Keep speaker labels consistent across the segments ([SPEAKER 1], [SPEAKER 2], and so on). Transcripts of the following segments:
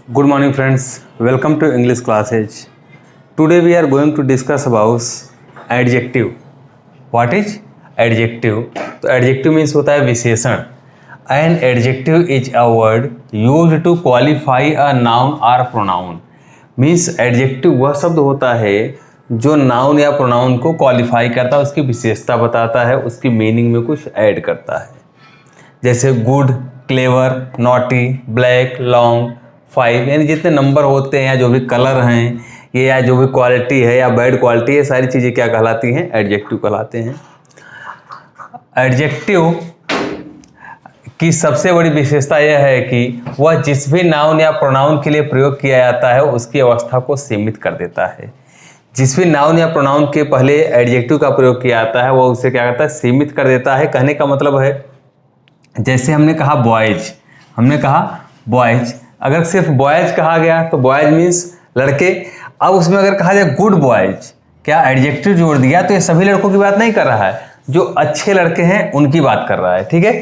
[SPEAKER 1] Good morning friends, welcome to English classes. Today we are going to discuss about adjective. What is adjective? तो adjective means होता है विशेषण. An adjective is a word used to qualify a noun or pronoun. Means adjective वह शब्द होता है जो noun या प्रोनाउन को क्वालिफाई करता है, उसकी विशेषता बताता है, उसकी मीनिंग में कुछ ऐड करता है. जैसे good, clever, naughty, black, long, 5 यानी जितने नंबर होते हैं या जो भी कलर हैं ये या जो भी क्वालिटी है या बैड क्वालिटी है, सारी चीज़ें क्या कहलाती हैं? एडजेक्टिव कहलाते हैं. एडजेक्टिव की सबसे बड़ी विशेषता यह है कि वह जिस भी नाउन या प्रोनाउन के लिए प्रयोग किया जाता है उसकी अवस्था को सीमित कर देता है. जिस भी नाउन या प्रोनाउन के पहले एडजेक्टिव का प्रयोग किया जाता है वह उसे क्या करता है? सीमित कर देता है. कहने का मतलब है जैसे हमने कहा बॉयज, अगर सिर्फ बॉयज कहा गया तो बॉयज मीन्स लड़के. अब उसमें अगर कहा जाए गुड बॉयज, क्या एडजेक्टिव जोड़ दिया तो ये सभी लड़कों की बात नहीं कर रहा है, जो अच्छे लड़के हैं उनकी बात कर रहा है. ठीक है,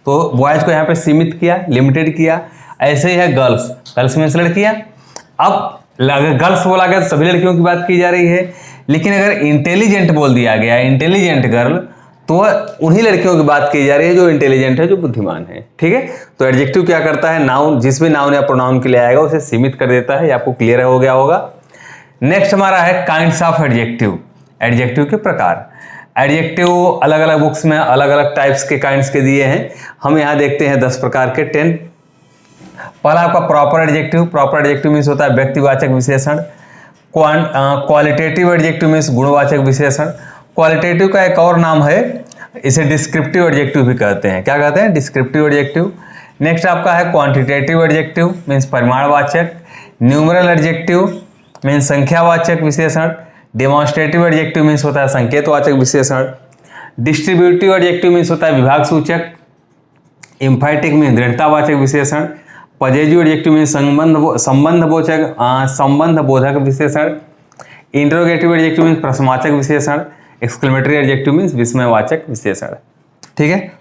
[SPEAKER 1] तो बॉयज को यहाँ पे सीमित किया, लिमिटेड किया. ऐसे ही है गर्ल्स मीन्स लड़कियाँ. अब अगर गर्ल्स बोला गया तो सभी लड़कियों की बात की जा रही है. लेकिन अगर इंटेलिजेंट बोल दिया गया, इंटेलिजेंट गर्ल, तो उन्हीं लड़कियों की बात की जा रही है जो इंटेलिजेंट है, जो बुद्धिमान है. ठीक है, तो एडजेक्टिव क्या करता है? नाउन, जिस भी नाउन या प्रोनाउन के लिए आएगा उसे सीमित कर देता है. ये आपको क्लियर हो गया होगा. नेक्स्ट हमारा है काइंड्स ऑफ एडजेक्टिव. एडजेक्टिव के प्रकार. एडजेक्टिव अलग अलग बुक्स में अलग अलग टाइप्स के काइंड्स के दिए हैं. हम यहाँ देखते हैं 10 प्रकार के 10. पहला आपका proper adjective. Proper adjective means होता है व्यक्तिवाचक विशेषण. क्वालिटेटिव एडजेक्टिव मीन्स गुणवाचक विशेषण. क्वालिटेटिव का एक और नाम है, इसे डिस्क्रिप्टिव एडजेक्टिव भी कहते हैं. क्या कहते हैं? Descriptive adjective. नेक्स्ट आपका है क्वांटिटेटिव एडजेक्टिव मीन्स परिमाणवाचक. न्यूमरल एडजेक्टिव मीन्स संख्यावाचक विशेषण. डेमोन्स्ट्रेटिव एडजेक्टिव मीन्स होता है संकेतवाचक विशेषण. डिस्ट्रीब्यूटिव एडजेक्टिव मीन्स होता है विभाग सूचक. एम्फैटिक मीन्स दृढ़तावाचक विशेषण. पॉजिटिव एडजेक्टिव मीन्स संबंध बोधक विशेषण. इंटरोगेटिव एडजेक्टिव मीन्स प्रश्नवाचक विशेषण. एक्सक्लेमेटरी एडजेक्टिव मीन्स विस्मयवाचक विशेषण. ठीक है,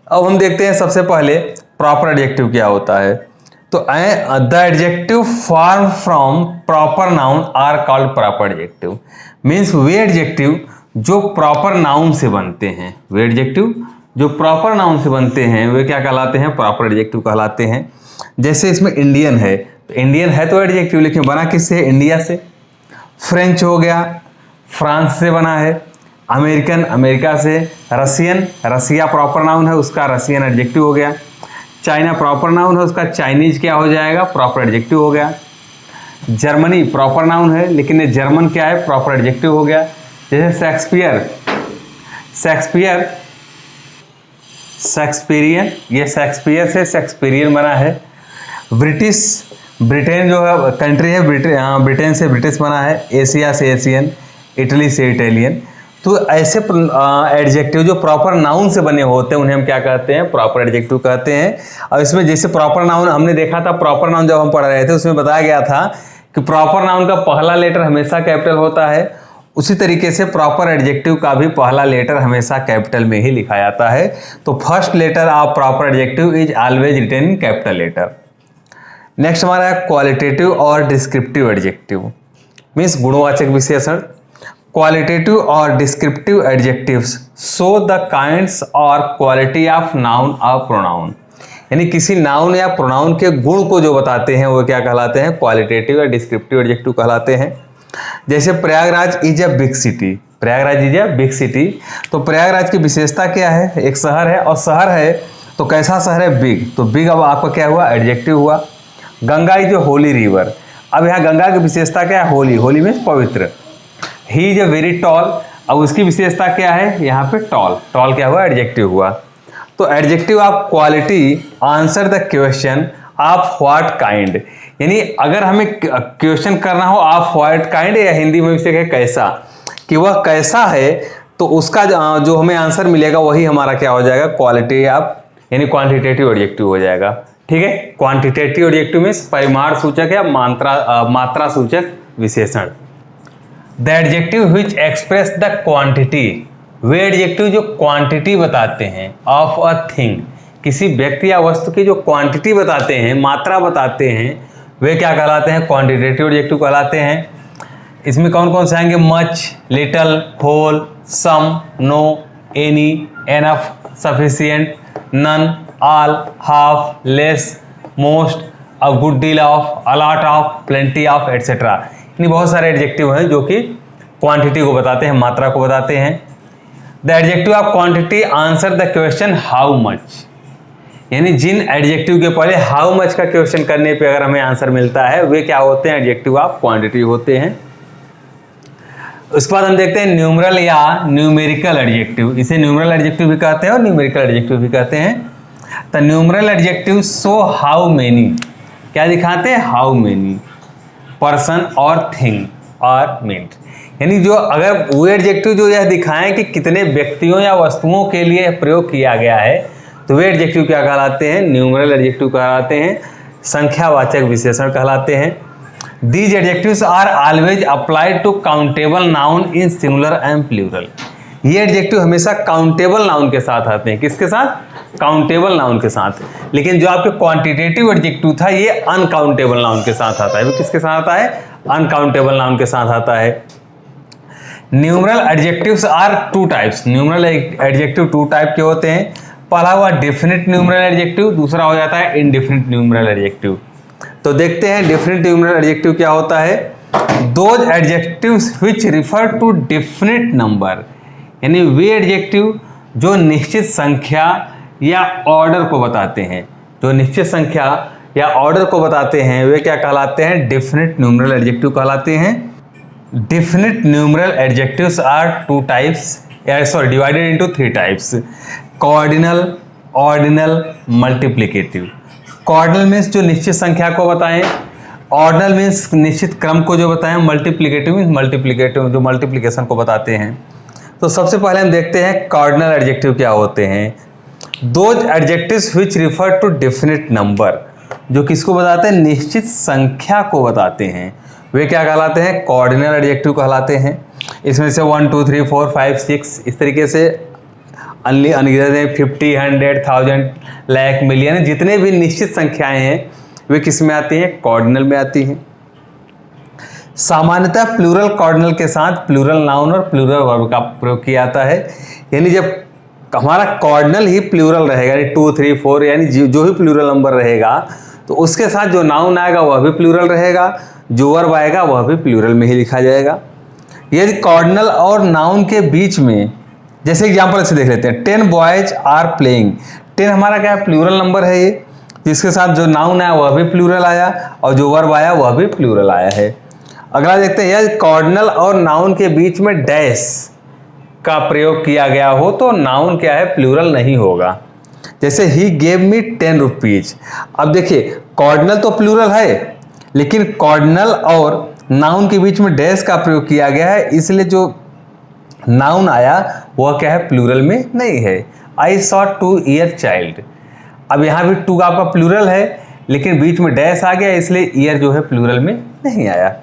[SPEAKER 1] अब हम देखते हैं सबसे पहले प्रॉपर एडजेक्टिव क्या होता है. तो the adjective form from proper noun are called proper adjective. Means वे एडजेक्टिव जो प्रॉपर नाउन से बनते हैं, वे एडजेक्टिव जो प्रॉपर नाउन से बनते हैं वे क्या कहलाते हैं? प्रॉपर एडजेक्टिव कहलाते हैं. जैसे इसमें इंडियन है, तो इंडियन है तो एडजेक्टिव, लेकिन बना किससे? इंडिया से. फ्रेंच हो गया, फ्रांस से बना है. अमेरिकन, अमेरिका से. रशियन, रसिया प्रॉपर नाउन है, उसका रसियन एडजेक्टिव हो गया. चाइना प्रॉपर नाउन है, उसका चाइनीज क्या हो जाएगा? प्रॉपर एडजेक्टिव हो गया. जर्मनी प्रॉपर नाउन है, लेकिन ये जर्मन क्या है? प्रॉपर एडजेक्टिव हो गया. जैसे शेक्सपियरियन, ये शेक्सपियर से शेक्सपियरियन बना है. ब्रिटेन जो है कंट्री है, ब्रिटेन से ब्रिटिश बना है. एशिया से एशियन, इटली से इटालियन. तो ऐसे एडजेक्टिव जो प्रॉपर नाउन से बने होते हैं उन्हें हम क्या कहते हैं? प्रॉपर एडजेक्टिव कहते हैं. और इसमें जैसे प्रॉपर नाउन हमने देखा था, प्रॉपर नाउन जब हम पढ़ रहे थे उसमें बताया गया था कि प्रॉपर नाउन का पहला लेटर हमेशा कैपिटल होता है. उसी तरीके से प्रॉपर एडजेक्टिव का भी पहला लेटर हमेशा कैपिटल में ही लिखा जाता है. तो first letter of proper adjective is always written in capital letter. Next हमारा है क्वालिटेटिव और डिस्क्रिप्टिव एडजेक्टिव मीन्स गुणवाचक विशेषण. क्वालिटेटिव और descriptive adjectives show the kinds और क्वालिटी ऑफ नाउन और प्रोनाउन. यानी किसी नाउन या प्रोनाउन के गुण को जो बताते हैं वो क्या कहलाते हैं? क्वालिटेटिव या डिस्क्रिप्टिव एडजेक्टिव कहलाते हैं. जैसे Prayagraj is a big city. Prayagraj is a big city. तो प्रयागराज की विशेषता क्या है? एक शहर है, और शहर है तो कैसा शहर है? बिग. तो बिग अब आपका क्या हुआ? एडजेक्टिव हुआ. Ganga is a Holi river. अब यहाँ गंगा की विशेषता क्या है? होली. होली मीन्स पवित्र. He is a very tall. अब उसकी विशेषता क्या है? यहाँ पे टॉल. टॉल क्या हुआ? एडजेक्टिव हुआ. तो adjective of quality answer the question of what kind. यानी अगर हमें क्वेश्चन करना हो ऑफ व्हाट काइंड, या हिंदी में इसे कहे कैसा, कि वह कैसा है, तो उसका जो हमें आंसर मिलेगा वही हमारा क्या हो जाएगा? क्वालिटी ऑफ यानी क्वांटिटेटिव एडजेक्टिव हो जाएगा. ठीक है, क्वांटिटेटिव एडजेक्टिव मीन्स परिमाण सूचक या मात्रा सूचक विशेषण. The adjective which express the quantity. Way adjective जो क्वांटिटी बताते हैं ऑफ अ थिंग, किसी व्यक्ति या वस्तु की जो क्वांटिटी बताते हैं, मात्रा बताते हैं, वे क्या कहलाते हैं? क्वांटिटेटिव एडजेक्टिव कहलाते हैं। इसमें कौन कौन से आएंगे? Much, little, whole, some, no, any, enough, sufficient, none, all, half, less, most, a good deal of, a lot of, plenty of, etcetera. यानी बहुत सारे एडजेक्टिव हैं जो कि क्वांटिटी को बताते हैं, मात्रा को बताते हैं। The adjective of quantity answer the question how much. यानी जिन एडजेक्टिव के पहले हाउ मच का क्वेश्चन करने पे अगर हमें आंसर मिलता है वे क्या होते हैं? एडजेक्टिव ऑफ क्वांटिटी होते हैं। उसके बाद हम देखते हैं न्यूमरल या न्यूमेरिकल एडजेक्टिव। इसे न्यूमरल एडजेक्टिव भी कहते हैं और न्यूमेरिकल एडजेक्टिव भी कहते हैं। तो numeral adjective show how many, क्या दिखाते हैं? हाउ मेनी पर्सन और थिंग और मीट। यानी जो अगर वो एडजेक्टिव जो यह दिखाएं कि कितने व्यक्तियों या वस्तुओं के लिए प्रयोग किया गया है तो वे एडजेक्टिव क्या कहलाते हैं? न्यूमरल एडजेक्टिव कहलाते हैं, संख्यावाचक विशेषण कहलाते हैं। These adjectives are always applied to countable noun in singular and plural। ये एडजेक्टिव हमेशा काउंटेबल नाउन के साथ आते हैं। किसके साथ? काउंटेबल नाउन के साथ। लेकिन जो आपके क्वांटिटेटिव एडजेक्टिव था ये अनकाउंटेबल नाउन के साथ आता है। वो किसके साथ आता है? अनकाउंटेबल नाउन के साथ आता है। Numeral adjectives are two types. Numeral adjective two type के होते हैं। पहला हुआ डेफिनेट न्यूमरल एडजेक्टिव, दूसरा हो जाता है इनडेफिनेट न्यूमरल एडजेक्टिव। तो देखते हैं डेफिनेट न्यूमरल एडजेक्टिव क्या होता है। Those adjectives which refer to definite number, यानी वे एडजेक्टिव जो निश्चित संख्या या ऑर्डर को बताते हैं, जो निश्चित संख्या या ऑर्डर को बताते हैं वे क्या कहलाते हैं? डेफिनेट न्यूमरल एडजेक्टिव कहलाते हैं। Definite numeral adjectives are two types, divided into three types. Cardinal, ordinal, multiplicative. Cardinal means जो निश्चित संख्या को बताएं, ऑर्डिनल मीन्स निश्चित क्रम को जो बताएं, मल्टीप्लिकेटिव मीन्स मल्टीप्लिकेटिव जो मल्टीप्लिकेशन को बताते हैं। तो सबसे पहले हम देखते हैं कॉर्डिनल एडजेक्टिव क्या होते हैं। Those adjectives which refer to definite number, जो किसको बताते हैं? निश्चित संख्या को बताते हैं, वे क्या कहलाते हैं? कॉर्डिनल एडजेक्टिव कहलाते हैं। इसमें से 1 2 3 4 5 6 इस तरीके से अनगिनत 50, 100, 1000, लाख, मिलियन जितने भी निश्चित संख्याएं हैं वे किस में आती हैं? कॉर्डिनल में आती हैं। सामान्यतः प्लूरल कॉर्डिनल के साथ प्लूरल नाउन और प्लूरल वर्ब का प्रयोग किया जाता है। यानी जब हमारा कॉर्डिनल ही प्लूरल रहेगा, यानी 2 3 4 यानी जो भी प्लूरल नंबर रहेगा तो उसके साथ जो नाउन आएगा वह भी प्लूरल रहेगा, जो वर्ब आएगा वह भी प्लूरल में ही लिखा जाएगा। यदि कॉर्डिनल और नाउन के बीच में, जैसे एग्जाम्पल से देख लेते हैं, 10 बॉयज आर प्लेइंग। 10 हमारा क्या है? प्लूरल नंबर है ये, जिसके साथ जो नाउन आया वह भी प्लूरल आया और जो वर्ब आया वह भी प्लूरल आया है। अगला देखते हैं, यदि कॉर्डिनल और नाउन के बीच में डैश का प्रयोग किया गया हो तो नाउन क्या है? प्लूरल नहीं होगा। जैसे ही गेव मी 10 रुपीज। अब देखिए कॉर्डिनल तो प्लूरल है लेकिन कॉर्डिनल और नाउन के बीच में डैश का प्रयोग किया गया है, इसलिए जो नाउन आया वह क्या है? प्लूरल में नहीं है। I saw 2 year child. अब यहाँ भी 2 का आपका प्लूरल है लेकिन बीच में डैश आ गया इसलिए ईयर जो है प्लूरल में नहीं आया।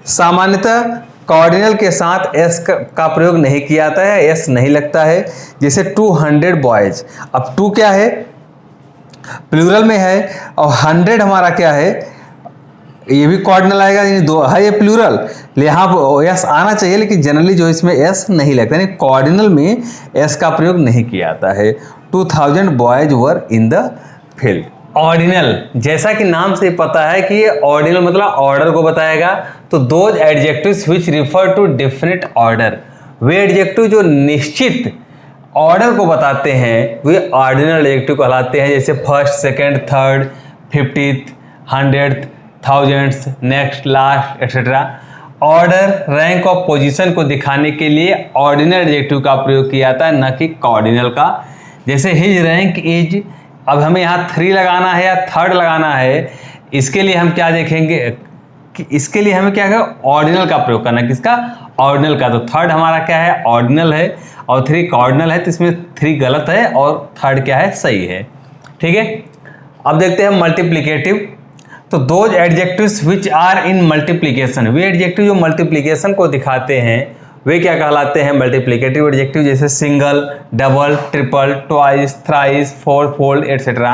[SPEAKER 1] सामान्यतः कॉर्डिनल के साथ एस का प्रयोग नहीं किया जाता है, एस नहीं लगता है। जैसे 200 बॉयज, अब 2 क्या है? प्लूरल में है और 100 हमारा क्या है? ये भी कॉर्डिनल आएगा, यानी 2 है ये प्लूरल, यहाँ एस आना चाहिए लेकिन जनरली जो इसमें एस नहीं लगता, यानी कॉर्डिनल में एस का प्रयोग नहीं किया जाता है। 2000 boys were in the field. Ordinal, जैसा कि नाम से पता है कि ये ऑर्डिनल मतलब ऑर्डर को बताएगा, तो those adjectives which refer to definite order, वे एडजेक्टिव जो निश्चित ऑर्डर को बताते हैं वे ऑर्डिनल एडजेक्टिव कहलाते हैं। जैसे first, second, third, 50th, 100th, 1000th, next, last, etcetera. Order, rank और पोजीशन को दिखाने के लिए ऑर्डिनल एडजेक्टिव का प्रयोग किया जाता है, न कि कॉर्डिनल का। जैसे हिज रैंक इज, अब हमें यहाँ 3 लगाना है या थर्ड लगाना है, इसके लिए हम क्या देखेंगे कि इसके लिए हमें क्या है? ऑर्डिनल का प्रयोग करना है। किसका? ऑर्डिनल का। तो थर्ड हमारा क्या है? ऑर्डिनल है और 3 कॉर्डिनल है, तो इसमें 3 गलत है और थर्ड क्या है? सही है। ठीक है, अब देखते हैं मल्टीप्लिकेटिव। तो those adjectives which are in multiplication, वे एडजेक्टिव जो मल्टीप्लिकेशन को दिखाते हैं वे क्या कहलाते हैं? Multiplicative adjective. जैसे single, double, triple, twice, thrice, fourfold, etcetera.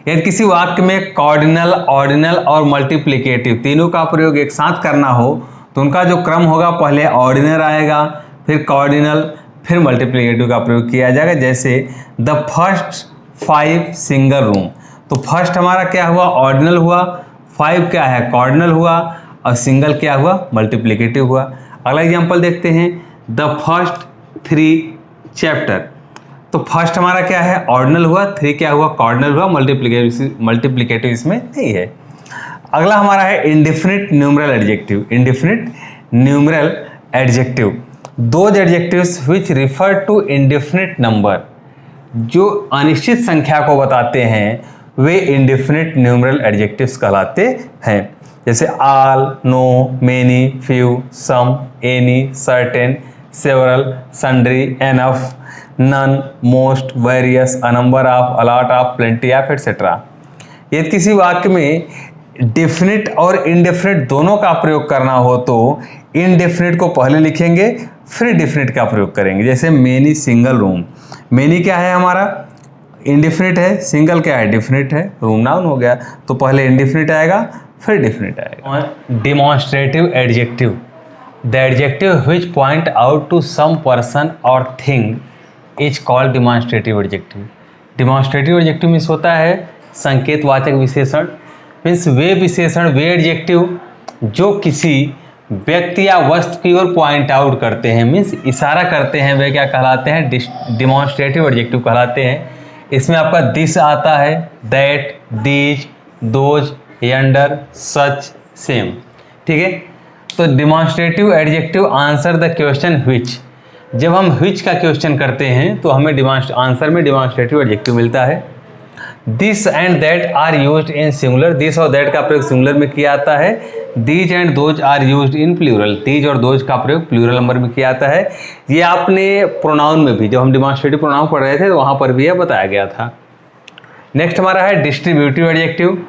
[SPEAKER 1] यदि किसी वाक्य में कॉर्डिनल, ऑर्डिनल और मल्टीप्लिकेटिव तीनों का प्रयोग एक साथ करना हो तो उनका जो क्रम होगा, पहले ऑर्डिनल आएगा, फिर कॉर्डिनल, फिर मल्टीप्लिकेटिव का प्रयोग किया जाएगा। जैसे द फर्स्ट 5 सिंगल रूम, तो फर्स्ट हमारा क्या हुआ, ऑर्डिनल हुआ, 5 क्या है, कॉर्डिनल हुआ, और सिंगल क्या हुआ, मल्टीप्लिकेटिव हुआ। अगला एग्जांपल देखते हैं, द फर्स्ट 3 चैप्टर, तो फर्स्ट हमारा क्या है, ऑर्डिनल हुआ, 3 क्या हुआ, कॉर्डिनल हुआ, मल्टीप्लिकेटिव इसमें नहीं है। अगला हमारा है indefinite numeral adjective. Indefinite numeral adjective, those adjectives which refer to indefinite number, जो अनिश्चित संख्या को बताते हैं वे इंडिफिनिट न्यूमरल एडजेक्टिव्स कहलाते हैं। जैसे all, no, many, few, some, any, certain, several, sundry, enough, none, most, various, a number of, a lot of, plenty of, etcetera. यदि किसी वाक्य में डिफिनिट और इनडेफिनिट दोनों का प्रयोग करना हो तो इनडेफिनिट को पहले लिखेंगे, फिर डिफिनिट का प्रयोग करेंगे। जैसे मेनी सिंगल रूम, मेनी क्या है हमारा, इनडेफिनिट है, सिंगल क्या है, डिफिनिट है, रूम नाउन हो गया, तो पहले इनडेफिनिट आएगा, फिर डिफिनिट आएगा। Demonstrative adjective, the adjective which point out to some person और thing is called demonstrative adjective. Demonstrative adjective means होता है संकेतवाचक विशेषण, मीन्स वे विशेषण, वे एडजेक्टिव जो किसी व्यक्ति या वस्तु की ओर पॉइंट आउट करते हैं, मीन्स इशारा करते हैं, वे क्या कहलाते हैं, डिमॉन्स्ट्रेटिव एडजेक्टिव कहलाते हैं। इसमें आपका दिस आता है, that, these, those, yonder, such, same, ठीक है। तो demonstrative adjective answer the question which, जब हम व्हिच का क्वेश्चन करते हैं तो हमें आंसर में डिमॉन्स्ट्रेटिव एडजेक्टिव मिलता है। This and that are used in singular, this और दैट का प्रयोग सिंगुलर में किया जाता है। These and those are used in plural, these और दोज का प्रयोग प्लूरल नंबर में किया जाता है। ये आपने प्रोनाउन में भी, जब हम डिमॉन्स्ट्रेटिव प्रोनाउन पढ़ रहे थे तो वहाँ पर भी यह बताया गया था। नेक्स्ट हमारा है डिस्ट्रीब्यूटिव एडजेक्टिव,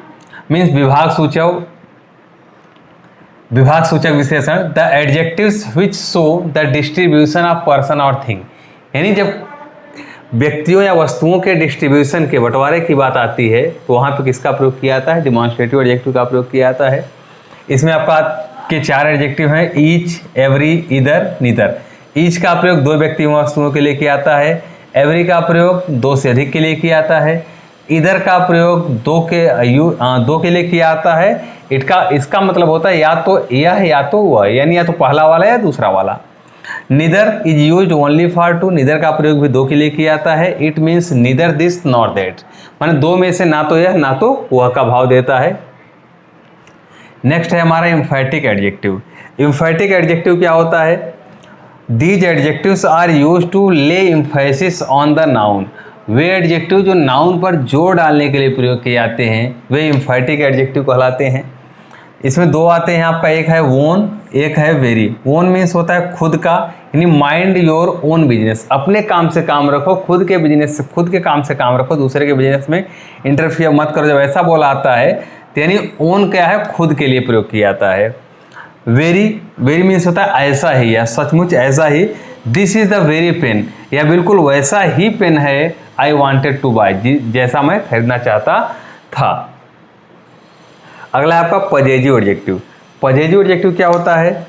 [SPEAKER 1] मीन्स विभाग सूचक विशेषण, the adjectives which show the distribution of person और थिंग, यानी जब व्यक्तियों या वस्तुओं के डिस्ट्रीब्यूशन के बंटवारे की बात आती है तो वहाँ पे किसका प्रयोग किया जाता है, डिमॉन्स्ट्रेटिव एडजेक्टिव का प्रयोग किया जाता है। इसमें आपका के 4 एडजेक्टिव हैं, ईच, एवरी, इधर, नीदर। ईच का प्रयोग 2 व्यक्तियों वस्तुओं के लिए किया जाता है, एवरी का प्रयोग 2 से अधिक के लिए किया जाता है, इधर का प्रयोग 2 के लिए किया जाता है। इसका मतलब होता है या तो यह या तो वह, यानी या तो पहला वाला या दूसरा वाला। Neither is used only for 2, neither का प्रयोग भी 2 के लिए किया जाता है। It means neither this not that, माने 2 में से ना तो यह ना तो वह का भाव देता है। नेक्स्ट है हमारा एम्फैटिक एडजेक्टिव। एम्फैटिक एडजेक्टिव क्या होता है, these adjectives are used to lay emphasis on the noun, वे एडजेक्टिव जो नाउन पर जोर डालने के लिए प्रयोग किए जाते हैं वे एम्फैटिक एडजेक्टिव कहलाते हैं। इसमें 2 आते हैं आपका, एक है ओन, एक है वेरी। ओन मीन्स होता है खुद का, यानी माइंड योर ओन बिजनेस, अपने काम से काम रखो, खुद के बिजनेस से, खुद के काम से काम रखो, दूसरे के बिजनेस में इंटरफियर मत करो। जब ऐसा बोला आता है तो यानी ओन क्या है, खुद के लिए प्रयोग किया जाता है। वेरी, वेरी मीन्स होता है ऐसा ही या सचमुच ऐसा ही। This is the very pen, या बिल्कुल वैसा ही पेन है, आई वॉन्टेड टू बाय, जैसा मैं खरीदना चाहता था। अगला है आपका पजेजिव एडजेक्टिव। पजेजिव एडजेक्टिव क्या होता है,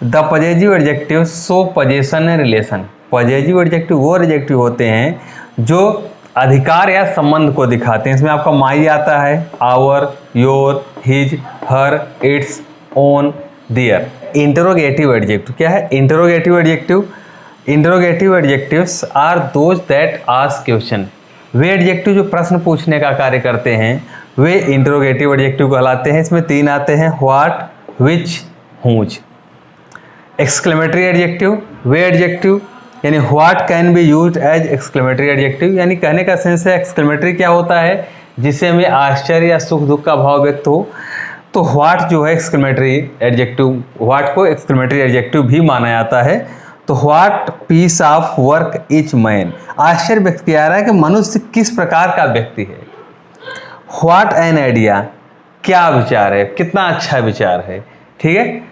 [SPEAKER 1] the possessive adjective show possession and relation. Possessive adjective वो एडजेक्टिव होते हैं जो अधिकार या संबंध को दिखाते हैं। इसमें आपका माई आता है, our, your, his, her, its, own, their. Interrogative adjective क्या है, interrogative adjective, interrogative adjectives are those that ask question, वे एडजेक्टिव जो प्रश्न पूछने का कार्य करते हैं वे इंटरोगेटिव एडजेक्टिव कहलाते हैं। इसमें 3 आते हैं, what, which, whose. Exclamatory adjective, वे एडजेक्टिव यानी what can be used as exclamatory adjective, यानी कहने का सेंस है एक्सक्लेमेटरी क्या होता है, जिससे हमें आश्चर्य या सुख दुख का भाव व्यक्त हो। तो व्हाट जो है एक्सक्लेमेटरी एडजेक्टिव, व्हाट को एक्सक्लेमेटरी एडजेक्टिव भी माना जाता है। तो what piece of work each man, आश्चर्य व्यक्त किया जा रहा है कि मनुष्य किस प्रकार का व्यक्ति है। व्हाट एन आइडिया, क्या विचार है, कितना अच्छा विचार है, ठीक है।